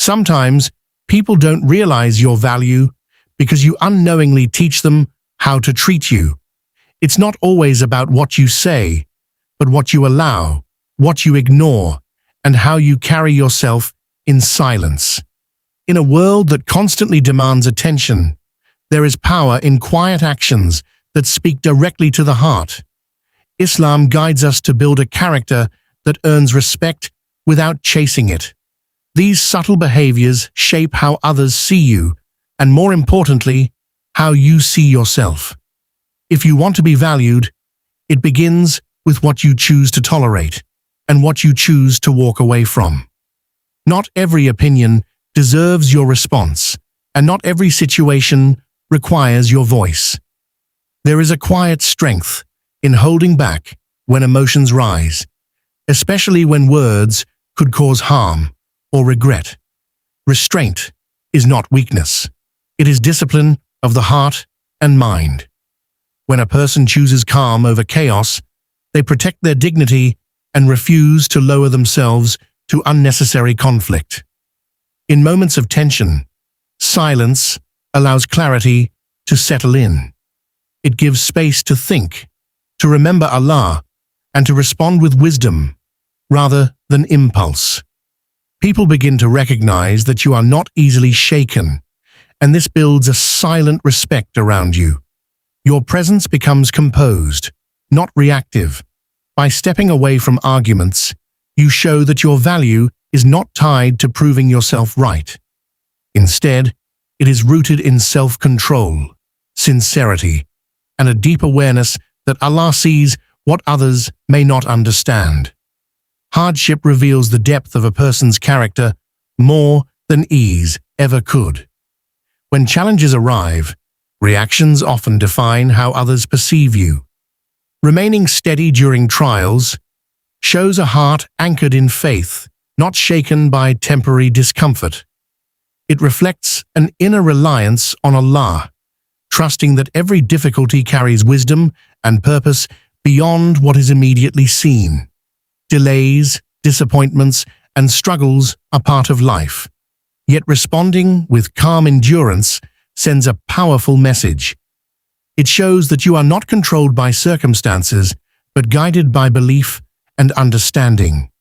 Sometimes, people don't realize your value because you unknowingly teach them how to treat you. It's not always about what you say, but what you allow, what you ignore, and how you carry yourself in silence. In a world that constantly demands attention, there is power in quiet actions that speak directly to the heart. Islam guides us to build a character that earns respect without chasing it. These subtle behaviors shape how others see you, and more importantly, how you see yourself. If you want to be valued, it begins with what you choose to tolerate and what you choose to walk away from. Not every opinion deserves your response, and not every situation requires your voice. There is a quiet strength in holding back when emotions rise, especially when words could cause harm or regret. Restraint is not weakness. It is discipline of the heart and mind. When a person chooses calm over chaos, they protect their dignity and refuse to lower themselves to unnecessary conflict. In moments of tension, silence allows clarity to settle in. It gives space to think, to remember Allah, and to respond with wisdom rather than impulse. People begin to recognize that you are not easily shaken, and this builds a silent respect around you. Your presence becomes composed, not reactive. By stepping away from arguments, you show that your value is not tied to proving yourself right. Instead, it is rooted in self-control, sincerity, and a deep awareness that Allah sees what others may not understand. Hardship reveals the depth of a person's character more than ease ever could. When challenges arrive, reactions often define how others perceive you. Remaining steady during trials shows a heart anchored in faith, not shaken by temporary discomfort. It reflects an inner reliance on Allah, trusting that every difficulty carries wisdom and purpose beyond what is immediately seen. Delays, disappointments, and struggles are part of life. Yet responding with calm endurance sends a powerful message. It shows that you are not controlled by circumstances, but guided by belief and understanding.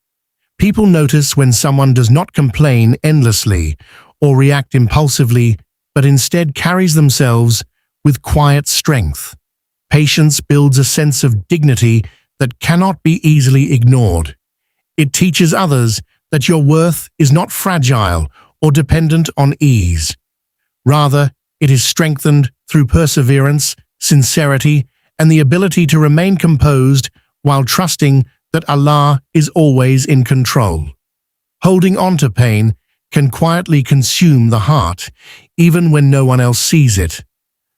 People notice when someone does not complain endlessly or react impulsively, but instead carries themselves with quiet strength. Patience builds a sense of dignity that cannot be easily ignored. It teaches others that your worth is not fragile or dependent on ease. Rather, it is strengthened through perseverance, sincerity, and the ability to remain composed while trusting that Allah is always in control. Holding on to pain can quietly consume the heart, even when no one else sees it.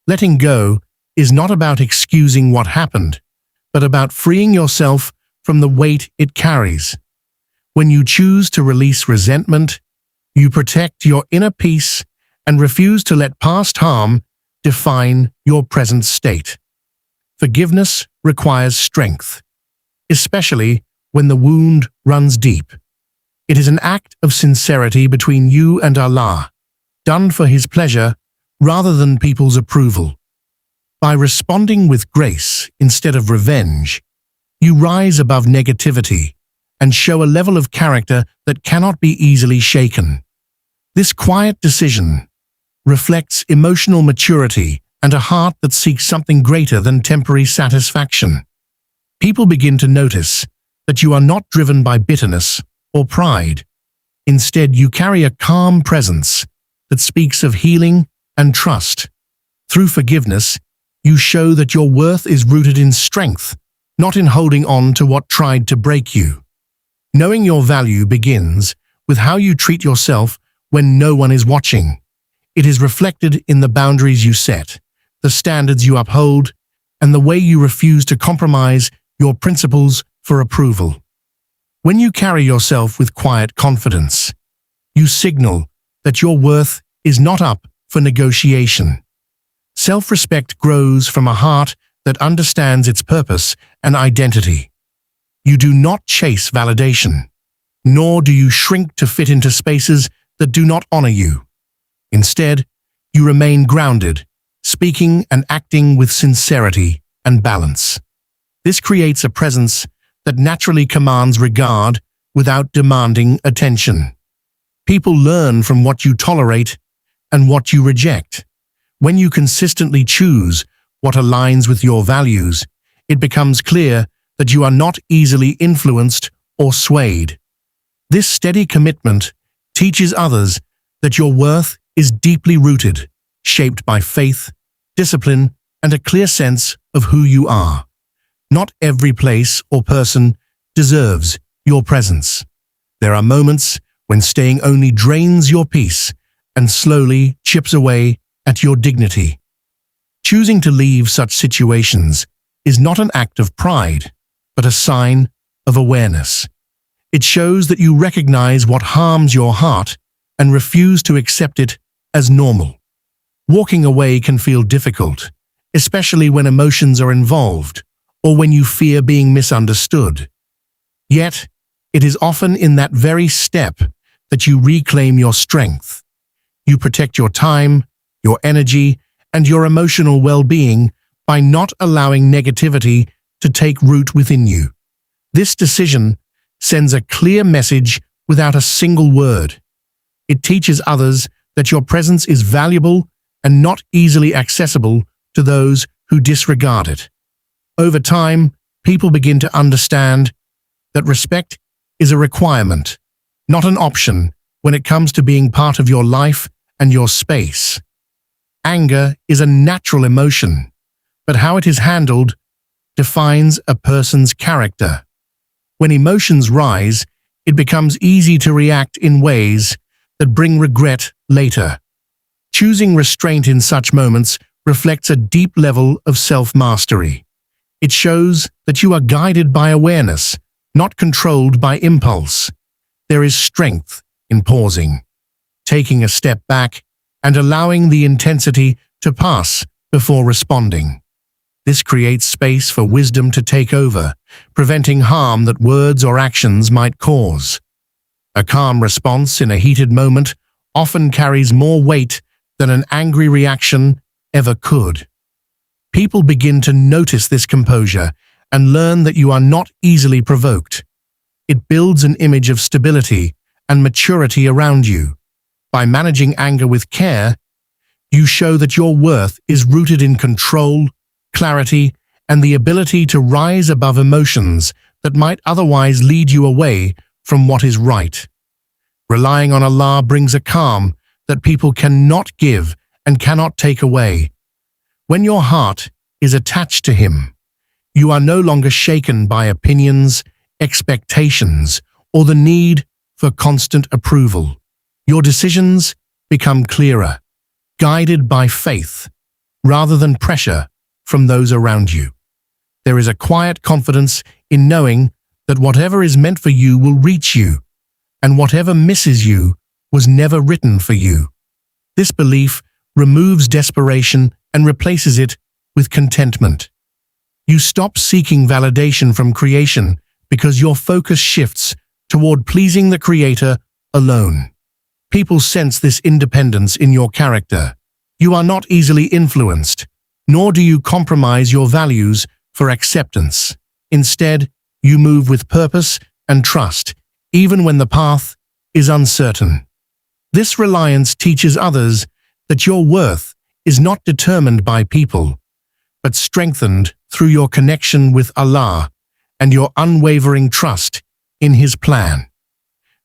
Letting go is not about excusing what happened, but about freeing yourself from the weight it carries. When you choose to release resentment, you protect your inner peace and refuse to let past harm define your present state. Forgiveness requires strength, especially when the wound runs deep. It is an act of sincerity between you and Allah, done for His pleasure rather than people's approval. By responding with grace instead of revenge, you rise above negativity and show a level of character that cannot be easily shaken. This quiet decision reflects emotional maturity and a heart that seeks something greater than temporary satisfaction. People begin to notice that you are not driven by bitterness or pride. Instead, you carry a calm presence that speaks of healing and trust. Through forgiveness, you show that your worth is rooted in strength, not in holding on to what tried to break you. Knowing your value begins with how you treat yourself when no one is watching. It is reflected in the boundaries you set, the standards you uphold, and the way you refuse to compromise your principles for approval. When you carry yourself with quiet confidence, you signal that your worth is not up for negotiation. Self-respect grows from a heart that understands its purpose and identity. You do not chase validation, nor do you shrink to fit into spaces that do not honor you. Instead, you remain grounded, speaking and acting with sincerity and balance. This creates a presence that naturally commands regard without demanding attention. People learn from what you tolerate and what you reject. When you consistently choose what aligns with your values, it becomes clear that you are not easily influenced or swayed. This steady commitment teaches others that your worth is deeply rooted, shaped by faith, discipline, and a clear sense of who you are. Not every place or person deserves your presence. There are moments when staying only drains your peace and slowly chips away at your dignity. Choosing to leave such situations is not an act of pride, but a sign of awareness. It shows that you recognize what harms your heart and refuse to accept it as normal. Walking away can feel difficult, especially when emotions are involved or when you fear being misunderstood. Yet, it is often in that very step that you reclaim your strength. You protect your time, your energy, and your emotional well-being by not allowing negativity to take root within you. This decision sends a clear message without a single word. It teaches others that your presence is valuable and not easily accessible to those who disregard it. Over time, people begin to understand that respect is a requirement, not an option, when it comes to being part of your life and your space. Anger is a natural emotion, but how it is handled defines a person's character. When emotions rise, it becomes easy to react in ways that bring regret later. Choosing restraint in such moments reflects a deep level of self-mastery. It shows that you are guided by awareness, not controlled by impulse. There is strength in pausing, taking a step back, and allowing the intensity to pass before responding. This creates space for wisdom to take over, preventing harm that words or actions might cause. A calm response in a heated moment often carries more weight than an angry reaction ever could. People begin to notice this composure and learn that you are not easily provoked. It builds an image of stability and maturity around you. By managing anger with care, you show that your worth is rooted in control, clarity, and the ability to rise above emotions that might otherwise lead you away from what is right. Relying on Allah brings a calm that people cannot give and cannot take away. When your heart is attached to Him, you are no longer shaken by opinions, expectations, or the need for constant approval. Your decisions become clearer, guided by faith, rather than pressure from those around you. There is a quiet confidence in knowing that whatever is meant for you will reach you, and whatever misses you was never written for you. This belief removes desperation and replaces it with contentment. You stop seeking validation from creation because your focus shifts toward pleasing the Creator alone. People sense this independence in your character. You are not easily influenced, nor do you compromise your values for acceptance. Instead, you move with purpose and trust, even when the path is uncertain. This reliance teaches others that your worth is not determined by people, but strengthened through your connection with Allah and your unwavering trust in His plan.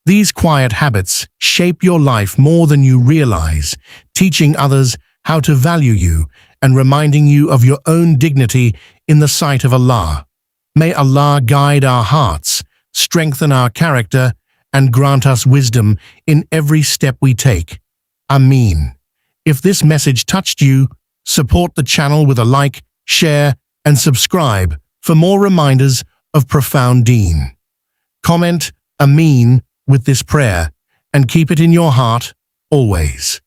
These quiet habits shape your life more than you realize, teaching others how to value you and reminding you of your own dignity in the sight of Allah. May Allah guide our hearts, strengthen our character, and grant us wisdom in every step we take. Ameen. If this message touched you, support the channel with a like, share, and subscribe for more reminders of profound Deen. Comment Ameen with this prayer and keep it in your heart always.